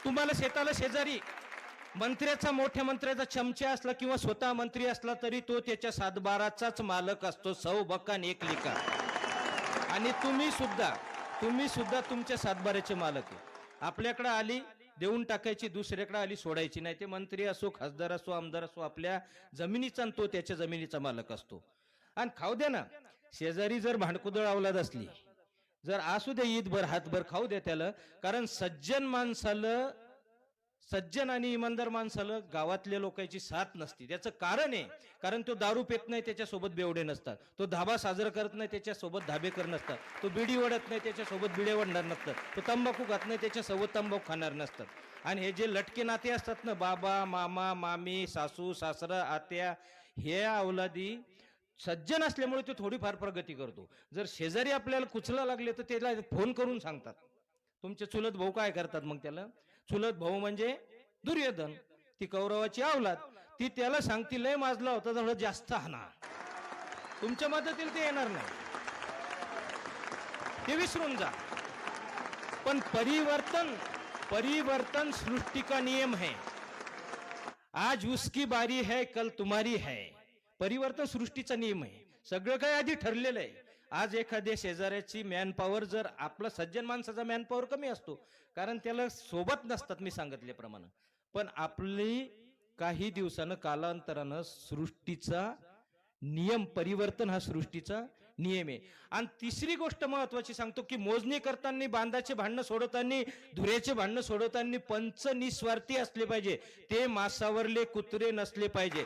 तुम्हाला शेताला शेजारी मंत्र्याचा, मोठ्या मंत्र्याचा चमचा असला किंवा स्वतः मंत्री असला तरी तो त्याच्या सातबाराचाच मालक असतो, 100 बकान 1 लिका. आणि तुम्ही सुद्धा तुमच्या सातबाऱ्याचे मालक आहे. आपल्याकडे आली देऊन टाकायची, दुसऱ्याकडे आली सोडायची नाही. ते मंत्री असो, खासदार असो, आमदार असो, आपल्या जमिनीचा तो त्याच्या जमिनीचा मालक असतो. आणि खाऊ द्या ना, शेजारी जर भांडकुदळ अवलाद असली, जर असू दे ईदभर हातभर खाऊ द्या त्याला. कारण सज्जन आणि इमानदार माणसाला गावातल्या लोकांची साथ नसती. त्याचं कारण आहे, कारण तो दारू पेत नाही त्याच्यासोबत बेवडे नसतात, तो धाबा साजरा करत नाही त्याच्यासोबत धाबेकर नसतात, तो बिडी वडत नाही त्याच्यासोबत बिडे वडणार नसतात, तो तंबाखू खात नाही त्याच्यासोबत तंबाखू खाणार नसतात. आणि हे जे लटके नाते असतात ना, बाबा मामा मामी सासू सासरा आत्या, हे अवलादी सज्जन असल्यामुळे तो थोडीफार प्रगती करतो. जर शेजारी आपल्याला कुचला लागले तर त्याला फोन करून सांगतात. तुमचे चुलत भाऊ काय करतात मग त्याला, चुलत भाऊ म्हणजे दुर्योधन, ती कौरवाची अवलाद, ती त्याला सांगती लय माजला होता थोडं जास्त हाना. तुमच्या मदतीला ते येणार नाही, ते विसरून जा. पण परिवर्तन सृष्टि का नियम है. आज उसकी बारी है कल तुम्हारी है. परिवर्तन सृष्टीचा नियम आहे. सगळं काही आधी ठरलेलं आहे. आज एखाद्या शेजाऱ्याची मॅनपॉवर, जर आपला सज्जन माणसाचा मॅनपॉवर कमी असतो कारण त्याला सोबत नसतात मी सांगितल्याप्रमाणे, पण आपली काही दिवसानं कालांतरानं सृष्टीचा नियम, परिवर्तन हा सृष्टीचा नियम आहे. आणि तिसरी गोष्ट महत्वाची सांगतो की मोजणी करताना, बांधाचे भांडणं सोडवताना, धुऱ्याचे भांडणं सोडवताना पंच निस्वार्थी असले पाहिजे. ते मासावरले कुत्रे नसले पाहिजे.